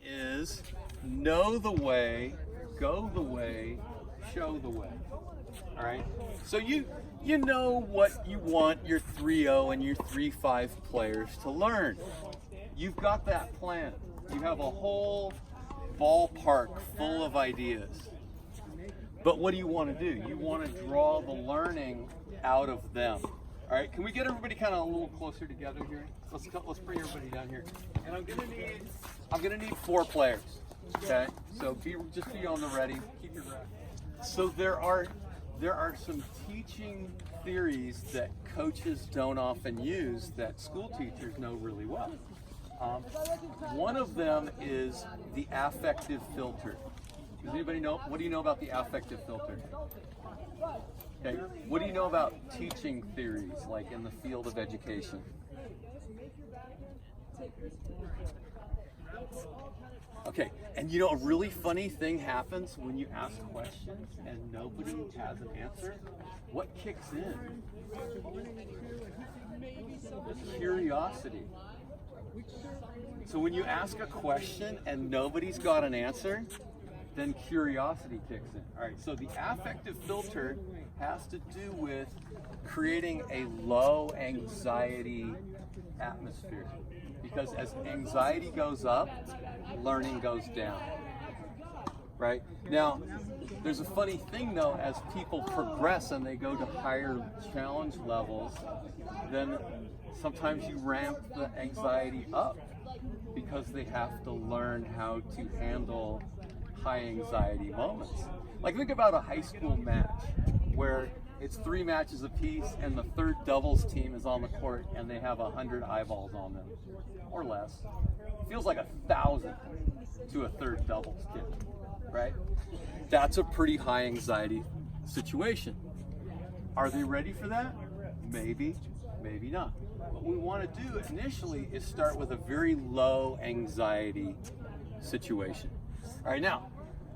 is know the way, go the way, show the way. All right. So you know what you want your 3-0 and your 3-5 players to learn. You've got that plan. You have a whole ballpark full of ideas. But what do you want to do? You want to draw the learning out of them. All right, can we get everybody kind of a little closer together here? Let's bring everybody down here. And I'm gonna need 4 players. Okay, so just be on the ready. Keep your breath. So there are some teaching theories that coaches don't often use that school teachers know really well. One of them is the affective filter. Does anybody know? What do you know about the affective filter? Okay. What do you know about teaching theories, like in the field of education? Okay, and you know, a really funny thing happens when you ask questions and nobody has an answer. What kicks in? Curiosity. So when you ask a question and nobody's got an answer, then curiosity kicks in. All right, so the affective filter has to do with creating a low anxiety atmosphere. Because as anxiety goes up, learning goes down. Right? Now, there's a funny thing though, as people progress and they go to higher challenge levels, then sometimes you ramp the anxiety up because they have to learn how to handle high anxiety moments. Like think about a high school match where it's 3 matches apiece and the third doubles team is on the court and they have 100 eyeballs on them or less. It feels like 1,000 to a third doubles kid, right? That's a pretty high anxiety situation. Are they ready for that? Maybe, maybe not. What we want to do initially is start with a very low anxiety situation. All right, now,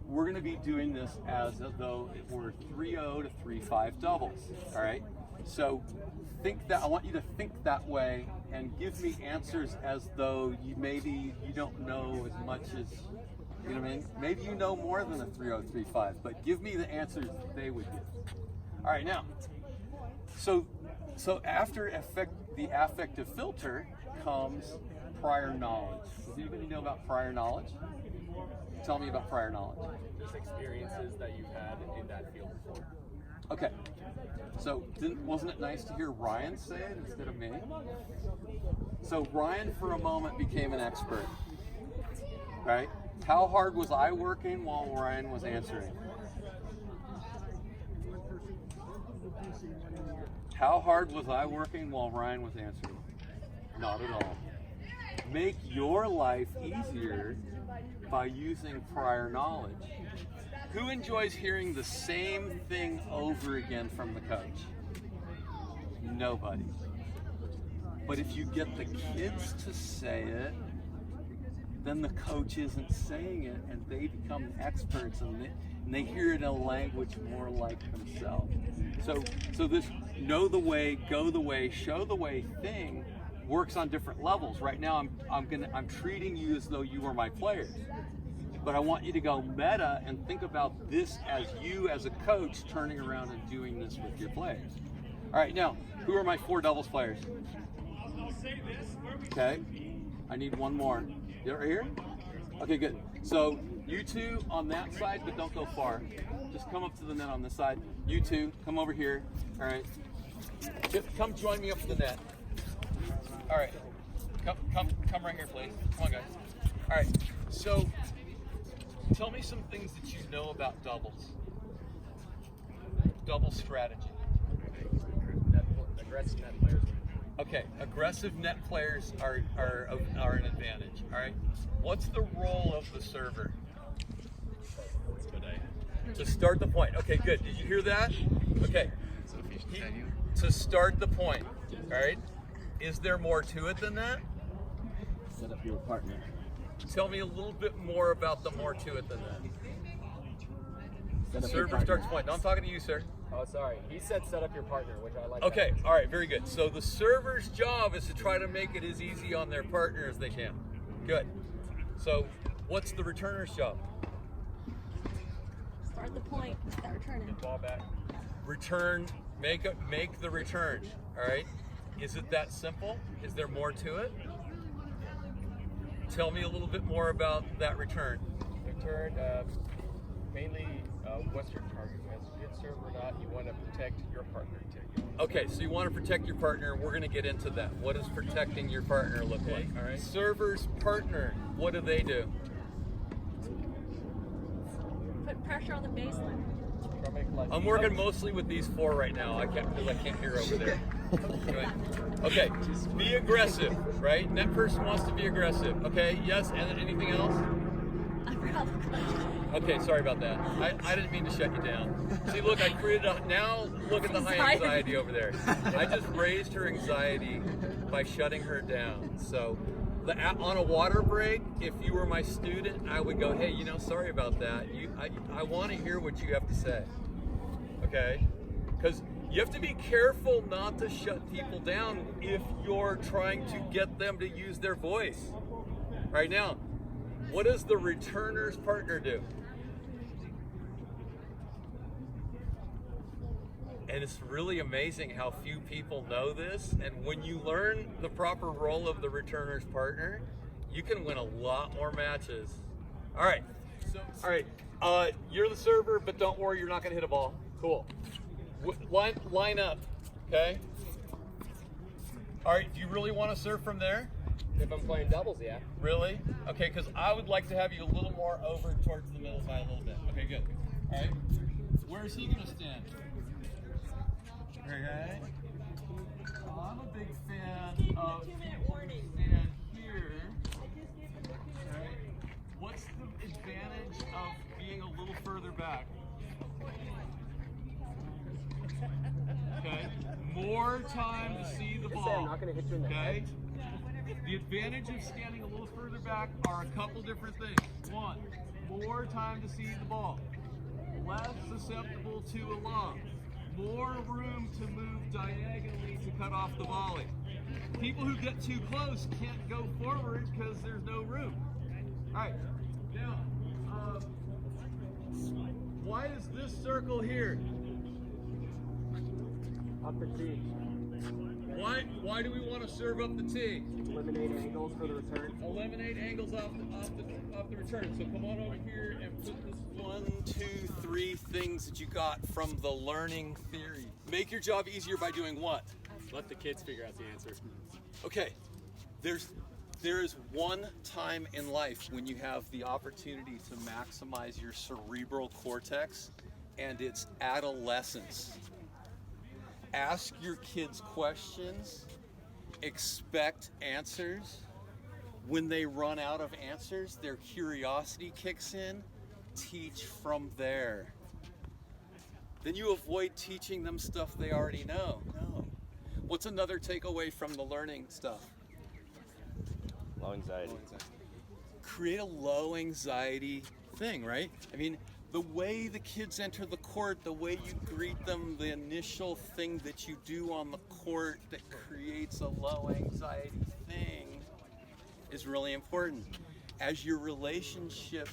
we're going to be doing this as though it were 3-0 to 3-5 doubles, all right? So I want you to think that way and give me answers as though you don't know as much as, you know what I mean? Maybe you know more than a 3-0, 3-5, but give me the answers they would give. All right, now, so after the affective filter comes prior knowledge. Does anybody know about prior knowledge? Tell me about prior knowledge. Just experiences that you've had in that field before. Okay, so wasn't it nice to hear Ryan say it instead of me? So Ryan for a moment became an expert, right? How hard was I working while Ryan was answering? How hard was I working while Ryan was answering? Not at all. Make your life easier by using prior knowledge. Who enjoys hearing the same thing over again from the coach? Nobody. But if you get the kids to say it, then the coach isn't saying it and they become experts and they hear it in a language more like themselves. So this know the way, go the way, show the way thing works on different levels. Right now I'm treating you as though you were my players. But I want you to go meta and think about this as you as a coach turning around and doing this with your players. All right, now, who are my 4 doubles players? Okay, I need one more. You're right here? Okay, good. So you 2 on that side, but don't go far. Just come up to the net on this side. You 2, come over here. All right. Come join me up to the net. All right. Come right here, please. Come on, guys. All right. So tell me some things that you know about doubles. Double strategy. Aggressive net players. Okay, aggressive net players are an advantage. All right. What's the role of the server? To start the point. Okay, good. Did you hear that? Okay. To start the point. All right. Is there more to it than that? Set up your partner. Tell me a little bit more about the more to it than that. Server starts point. No, I'm talking to you, sir. Oh, sorry. He said set up your partner, which I like. Okay, all right, very good. So the server's job is to try to make it as easy on their partner as they can. Good. So What's the returner's job? Start the point, start returning. Ball back. Return, make the return, all right? Is it that simple? Is there more to it? Tell me a little bit more about that return. Return, mainly Western target. As a good server or not, you want to protect your partner too. Okay, so you want to protect your partner. We're going to get into that. What does protecting your partner look like? All right. Server's partner, what do they do? Put pressure on the baseline. Try to make life I'm working mostly with these four right now. I can't hear over there. Anyway, okay, be aggressive, right? And that person wants to be aggressive. Okay, yes, and anything else? I forgot the question. Okay, sorry about that. I didn't mean to shut you down. See, look, I created now look at the high anxiety over there. I just raised her anxiety by shutting her down. So on a water break, if you were my student, I would go, hey, sorry about that. I want to hear what you have to say. Okay? Because you have to be careful not to shut people down if you're trying to get them to use their voice. Right now, what does the returner's partner do? And it's really amazing how few people know this. And when you learn the proper role of the returner's partner, you can win a lot more matches. All right. You're the server, but don't worry, you're not going to hit a ball. Cool. Line up, okay? All right, do you really want to serve from there? If I'm playing doubles, yeah. Really? Okay, because I would like to have you a little more over towards the middle by a little bit. Okay, good. All right. Where's he going to stand? Okay. I'm a big fan of stand here. Okay. What's the advantage of being a little further back? Okay. More time to see the ball. I'm not going to hit you in the head. The advantage of standing a little further back are a couple different things. One, more time to see the ball. Less susceptible to a lob. More room to move diagonally to cut off the volley. People who get too close can't go forward because there's no room. All right. Now, why is this circle here? Up the tee. Why do we want to serve up the tee? Eliminate angles for the return. Eliminate angles off the return. So come on over here and put this 1, 2, 3 things that you got from the learning theory. Make your job easier by doing what? Let the kids figure out the answer. Okay, there is one time in life when you have the opportunity to maximize your cerebral cortex, and it's adolescence. Ask your kids questions, expect answers. When they run out of answers, their curiosity kicks in. Teach from there. Then you avoid teaching them stuff they already know. No. What's another takeaway from the learning stuff? Low anxiety. Create a low anxiety thing, right? I mean, the way the kids enter the court, the way you greet them, the initial thing that you do on the court that creates a low anxiety thing is really important. As your relationship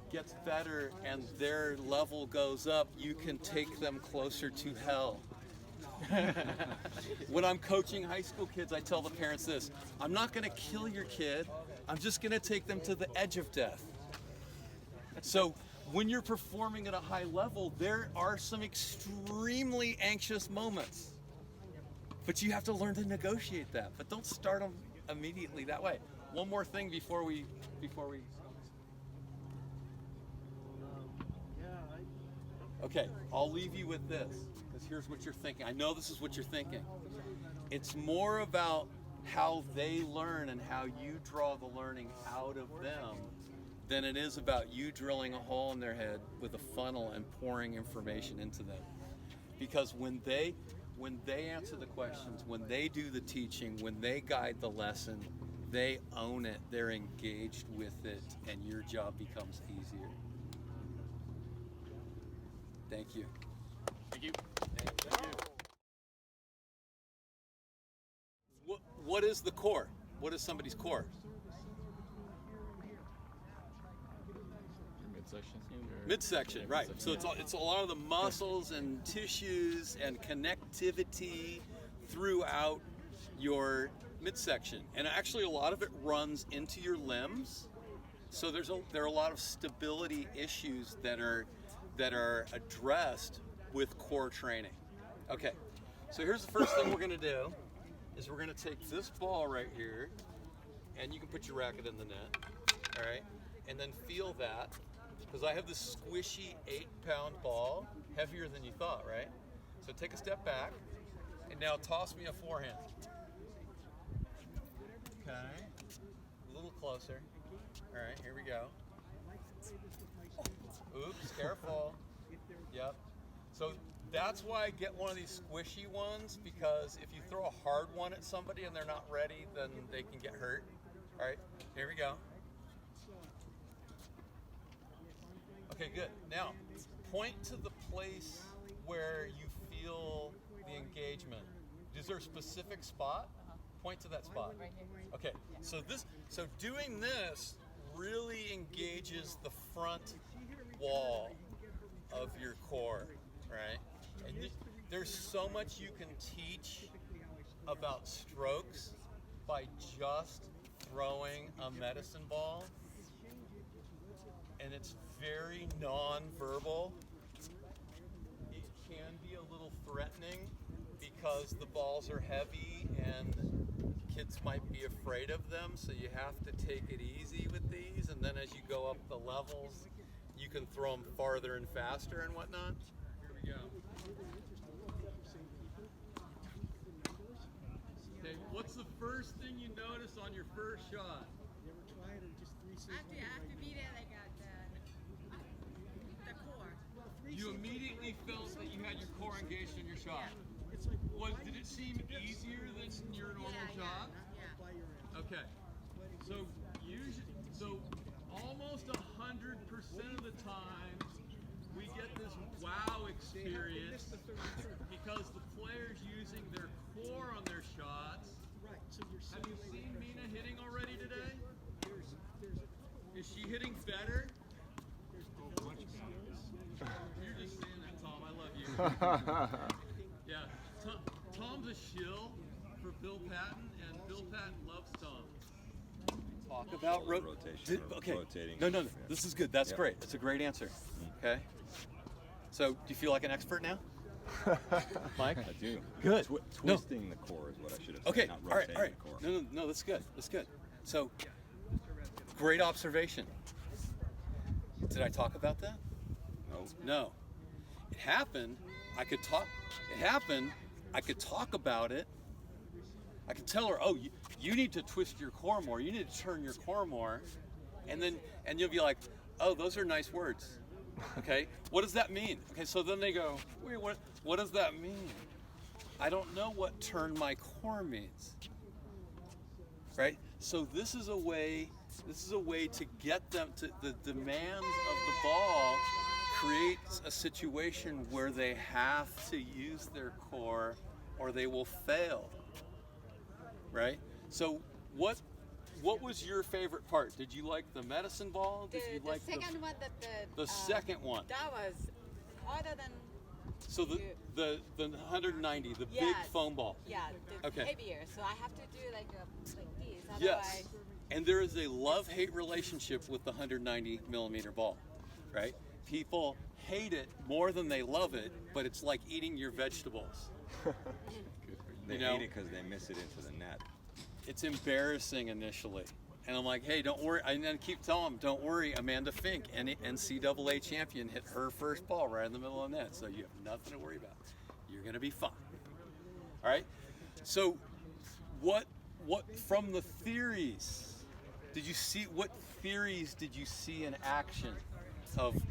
gets better and their level goes up, you can take them closer to hell. When I'm coaching high school kids, I tell the parents this: I'm not going to kill your kid, I'm just going to take them to the edge of death. So when you're performing at a high level, there are some extremely anxious moments, but you have to learn to negotiate that. But don't start them immediately that way. One more thing before we. Okay, I'll leave you with this, because here's what you're thinking. I know this is what you're thinking. It's more about how they learn and how you draw the learning out of them than it is about you drilling a hole in their head with a funnel and pouring information into them. Because when they answer the questions, when they do the teaching, when they guide the lesson, they own it, they're engaged with it, and your job becomes easier. Thank you. Thank you. What is the core? What is somebody's core? midsection. Midsection, right. So it's a lot of the muscles and tissues and connectivity throughout your midsection. And actually a lot of it runs into your limbs. So there are a lot of stability issues that are addressed with core training. Okay, so here's the first thing we're gonna do, is we're gonna take this ball right here, and you can put your racket in the net, all right? And then feel that, because I have this squishy 8-pound ball, heavier than you thought, right? So take a step back, and now toss me a forehand. Okay, a little closer. All right, here we go. Oops, careful. Yep. So that's why I get one of these squishy ones, because if you throw a hard one at somebody and they're not ready, then they can get hurt. All right, here we go. Okay, good. Now, point to the place where you feel the engagement. Is there a specific spot? Point to that spot. Okay, so doing this really engages the front wall of your core, right? And there's so much you can teach about strokes by just throwing a medicine ball, and it's very non-verbal. It can be a little threatening because the balls are heavy and kids might be afraid of them, so you have to take it easy with these, and then as you go up the levels, you can throw them farther and faster and whatnot. Here we go. Okay, what's the first thing you notice on your first shot? After beat it, I got the core. You immediately felt that you had your core engaged in your shot. Did it seem easier than your normal shot? Yeah. Okay. So almost 100% of the time, we get this wow experience because the player's using their core on their shots. Have you seen Mina hitting already today? Is she hitting better? Oh, much better. You're just saying that, Tom. I love you. Yeah, Tom's a shill for Bill Patton, and Bill Patton loves Tom. Talk about rotation. Okay. Rotating. No. This is good. That's great. That's a great answer. Okay. So, do you feel like an expert now, Mike? I do. Good. Twisting the core is what I should have said. Okay. Not All right. rotating the core. No. That's good. That's good. So, great observation. Did I talk about that? No. It happened. I could talk about it. I could tell her, oh, you need to twist your core more. You need to turn your core more. And you'll be like, oh, those are nice words. Okay, what does that mean? Okay, so then they go, wait, what does that mean? I don't know what turn my core means. Right? So this is a way to get them to the demands of the ball creates a situation where they have to use their core or they will fail. Right? So what was your favorite part? Did you like the medicine ball? Did you like the second one that the second one? That was harder than. So the 190, the big Yes. foam ball. Yeah, the Okay. heavier. So I have to do like this. Yes. Otherwise, And there is a love-hate relationship with the 190 millimeter ball, right? People hate it more than they love it, but it's like eating your vegetables. They hate it because they miss it into the net. It's embarrassing initially. And I'm like, hey, don't worry. And then keep telling them, don't worry, Amanda Fink, NCAA champion, hit her first ball right in the middle of the net. So you have nothing to worry about. You're going to be fine. All right? So what from the theories, what theories did you see in action of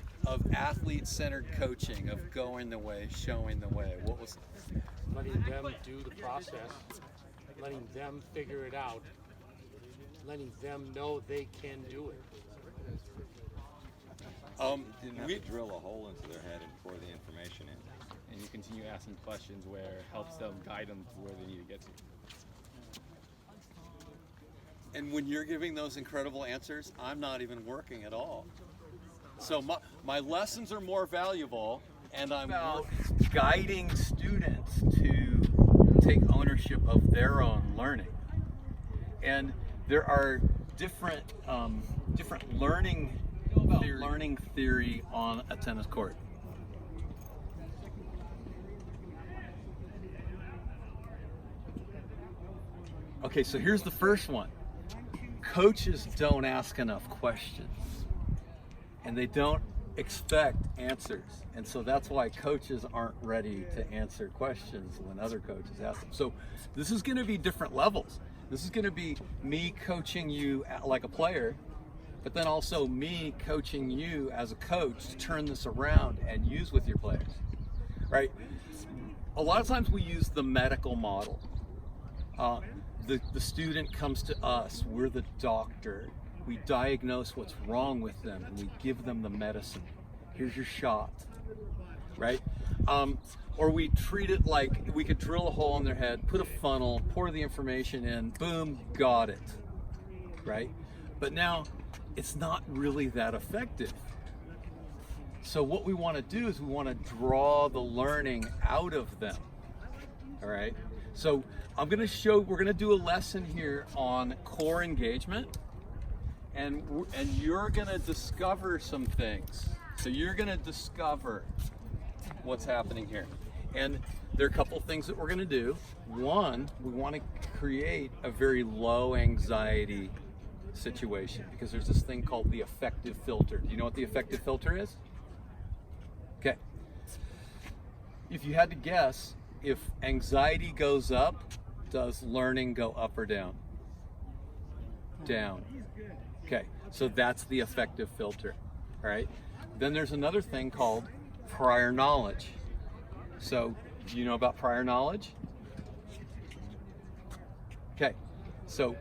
athlete-centered coaching, of going the way, showing the way? What was letting them do the process, letting them figure it out, letting them know they can do it. You didn't have to drill a hole into their head and pour the information in. And you continue asking questions where it helps them guide them to where they need to get to. And when you're giving those incredible answers, I'm not even working at all. So my lessons are more valuable, and I'm guiding students to take ownership of their own learning. And there are different learning theory on a tennis court. Okay, so here's the first one. Coaches don't ask enough questions, and they don't expect answers. And so that's why coaches aren't ready to answer questions when other coaches ask them. So this is going to be different levels. This is going to be me coaching you like a player, but then also me coaching you as a coach to turn this around and use with your players, right? A lot of times we use the medical model. The student comes to us, we're the doctor. We diagnose what's wrong with them and we give them the medicine. Here's your shot, right? Or we treat it like we could drill a hole in their head, put a funnel, pour the information in, boom, got it, right? But now it's not really that effective. So what we want to do is we want to draw the learning out of them, all right? So we're going to do a lesson here on core engagement, and you're going to discover some things. So you're going to discover what's happening here. And there are a couple things that we're going to do. One, we want to create a very low anxiety situation, because there's this thing called the affective filter. Do you know what the affective filter is? Okay. If you had to guess, if anxiety goes up, does learning go up or down? Down. Okay, so that's the affective filter, all right? Then there's another thing called prior knowledge. So, do you know about prior knowledge? Okay, so,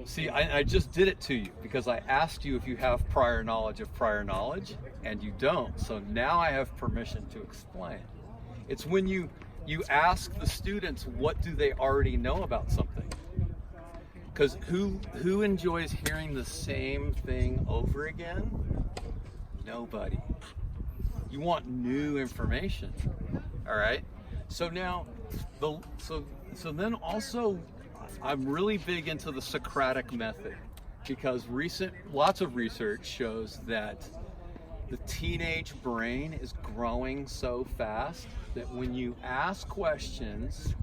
see, I just did it to you because I asked you if you have prior knowledge of prior knowledge, and you don't. So now I have permission to explain. It's when you ask the students, what do they already know about something? Because who enjoys hearing the same thing over again? Nobody. You want new information, all right? So now, so then also, I'm really big into the Socratic method, because lots of research shows that the teenage brain is growing so fast that when you ask questions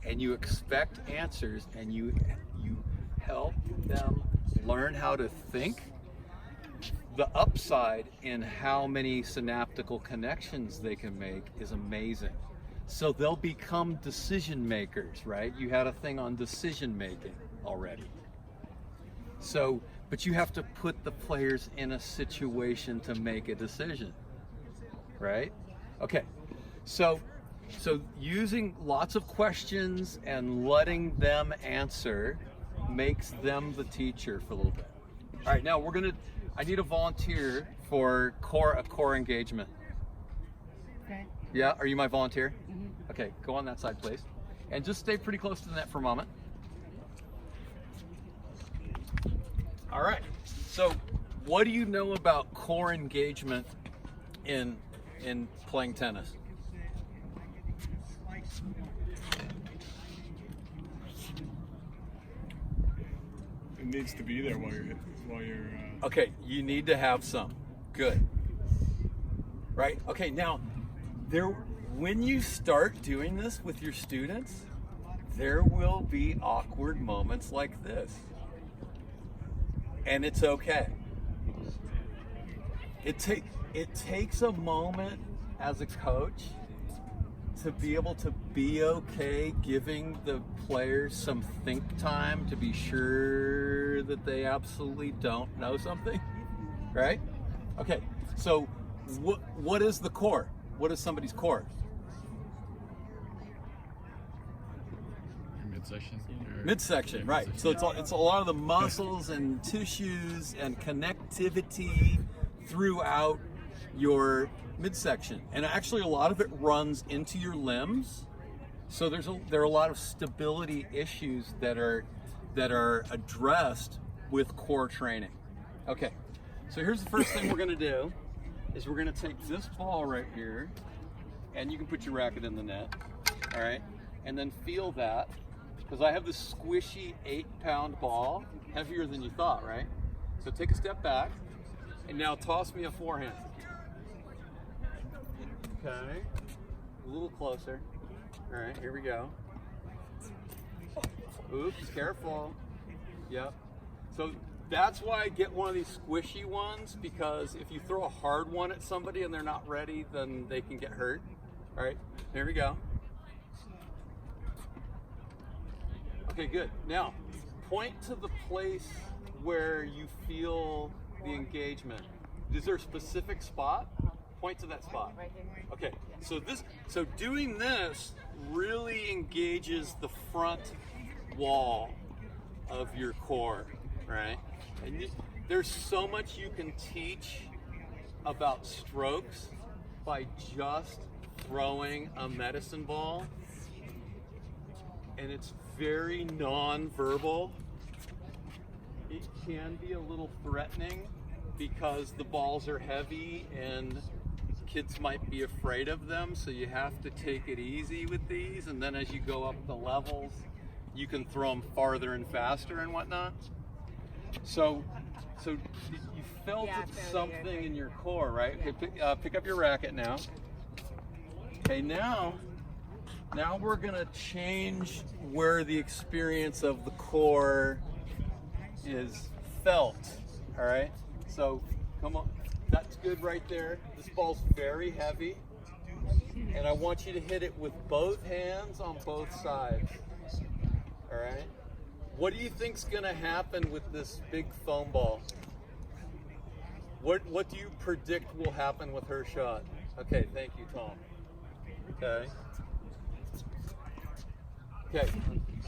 and you expect answers and you help them learn how to think, the upside in how many synaptical connections they can make is amazing. So they'll become decision makers, right? You had a thing on decision making already. So, but you have to put the players in a situation to make a decision, right? Okay, so using lots of questions and letting them answer makes them the teacher for a little bit. All right, now I need a volunteer for a core engagement. Okay. Yeah, are you my volunteer? Mm-hmm. Okay, go on that side, please. And just stay pretty close to the net for a moment. All right, so what do you know about core engagement in playing tennis? It needs to be there while you're Okay, you need to have some. Good. Right? Okay, now when you start doing this with your students, there will be awkward moments like this. And it's okay. It takes a moment as a coach to be able to be okay giving the players some think time to be sure that they absolutely don't know something, right? Okay, so what is the core? What is somebody's core? Midsection. Midsection, right. So it's a lot of the muscles and tissues and connectivity throughout your midsection, and actually a lot of it runs into your limbs. So there are a lot of stability issues that are addressed with core training. Okay, so here's the first thing we're going to do. is we're gonna take this ball right here, and you can put your racket in the net, all right? And then feel that, because I have this squishy 8-pound ball, heavier than you thought, right? So take a step back, and now toss me a forehand. Okay, a little closer. All right, here we go. Oops, careful. Yep. So that's why I get one of these squishy ones, because if you throw a hard one at somebody and they're not ready, then they can get hurt. All right, here we go. Okay, good. Now, point to the place where you feel the engagement. Is there a specific spot? Point to that spot. Right here. Okay, so doing this really engages the front wall of your core, right? And there's so much you can teach about strokes by just throwing a medicine ball, and it's very non-verbal. It can be a little threatening because the balls are heavy and kids might be afraid of them, so you have to take it easy with these, and then as you go up the levels, you can throw them farther and faster and whatnot. So you felt something in your core, right? Okay, pick up your racket now. Okay, now we're gonna change where the experience of the core is felt, all right? So come on, that's good right there. This ball's very heavy, and I want you to hit it with both hands on both sides, all right? What do you think's gonna happen with this big foam ball? What do you predict will happen with her shot? Okay, thank you, Tom. Okay. Okay,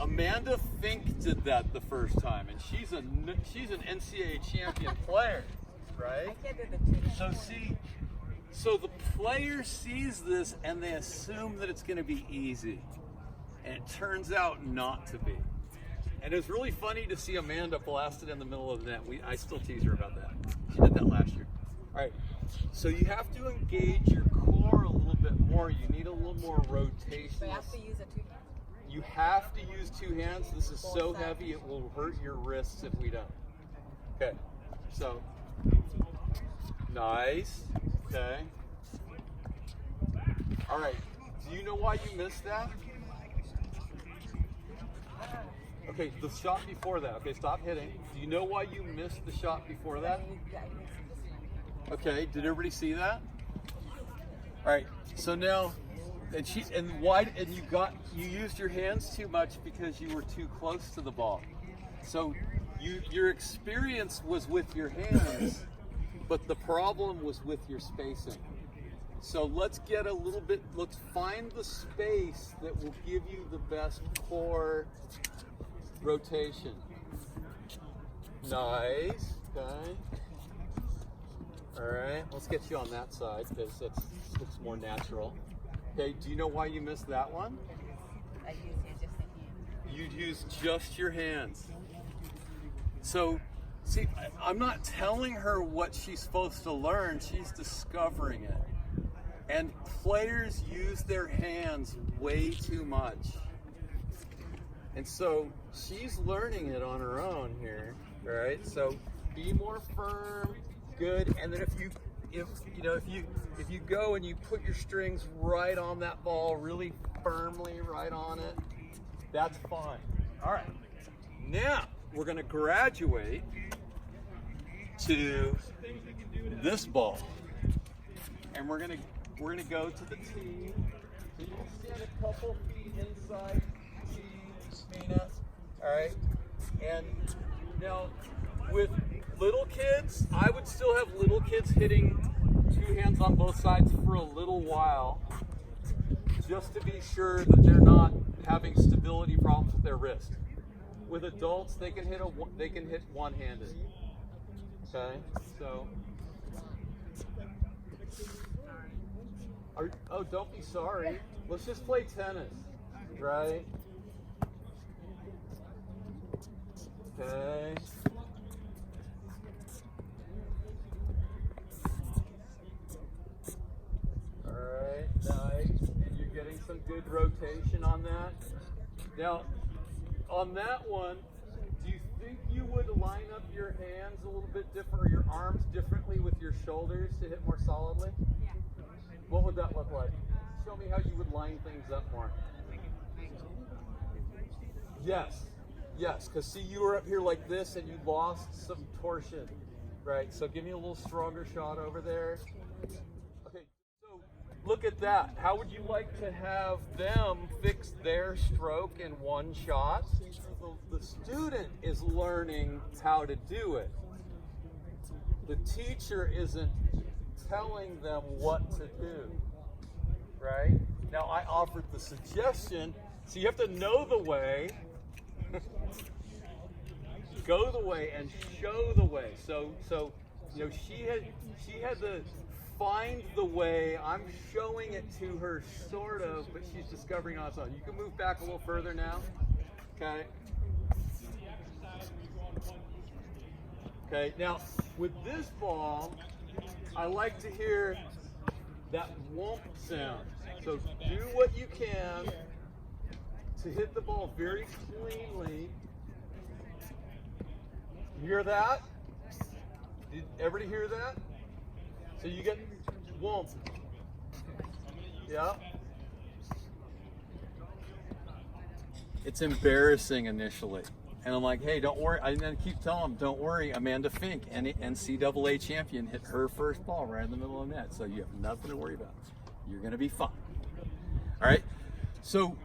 Amanda Fink did that the first time, and she's an NCAA champion player, right? I can't do the two. So the player sees this and they assume that it's going to be easy, and it turns out not to be. And it was really funny to see Amanda blasted in the middle of the net. I still tease her about that. She did that last year. All right, so you have to engage your core a little bit more. You need a little more rotation. So I have to use a 2-hand. You have to use 2 hands. This is so heavy it will hurt your wrists if we don't. Okay, so nice. Okay. All right. Do you know why you missed that? Okay, the shot before that. Okay, stop hitting. Do you know why you missed the shot before that? Okay, did everybody see that? All right. So now, you used your hands too much because you were too close to the ball. So your experience was with your hands, but the problem was with your spacing. So let's find the space that will give you the best core rotation. Nice, okay. All right, let's get you on that side because it looks more natural. Okay, do you know why you missed that one? I use just a hand. You'd use just your hands. So, see, I'm not telling her what she's supposed to learn, she's discovering it. And players use their hands way too much. And so she's learning it on her own here, right? So be more firm, good. And then if you go and you put your strings right on that ball, really firmly right on it, that's fine. All right. Now we're going to graduate to this ball, and we're gonna go to the tee. So you can stand a couple feet inside the tee, Mina. All right. And now with little kids, I would still have little kids hitting 2 hands on both sides for a little while, just to be sure that they're not having stability problems with their wrist. With adults, they can hit one-handed. Okay, so. Don't be sorry. Let's just play tennis, right? Okay. good rotation on that. Now, on that one, do you think you would line up your hands a little bit different, or your arms differently with your shoulders to hit more solidly? Yeah. What would that look like? Show me how you would line things up more. Yes, yes, because see, you were up here like this and you lost some torsion, right? So give me a little stronger shot over there. Okay, so look at that. How would you like to have them fix their stroke in one shot? So the student is learning how to do it. The teacher isn't telling them what to do, right? Now I offered the suggestion, so you have to know the way, go the way, and show the way. So you know, she had to find the way. I'm showing it to her sort of, but she's discovering on its own. You can move back a little further now. Okay. Okay, now with this ball, I like to hear that whomp sound. So do what you can to hit the ball very cleanly. You hear that? Did everybody hear that? So you get whomp. Yeah. It's embarrassing initially. And I'm like, hey, don't worry. I then keep telling them, don't worry. Amanda Fink, NCAA champion, hit her first ball right in the middle of the net. So you have nothing to worry about. You're going to be fine. All right. So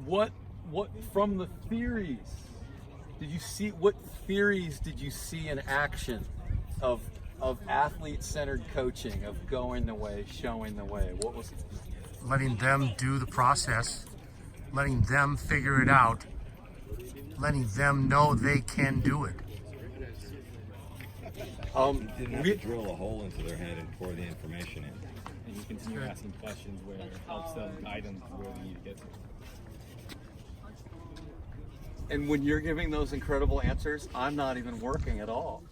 what from the theories, did you see, what theories did you see in action of athlete-centered coaching, of going the way, showing the way? What was it? Letting them do the process, letting them figure it out, letting them know they can do it. Didn't have to drill a hole into their head and pour the information in. And you continue asking questions where it helps them guide them to where they need to get to. And when you're giving those incredible answers, I'm not even working at all.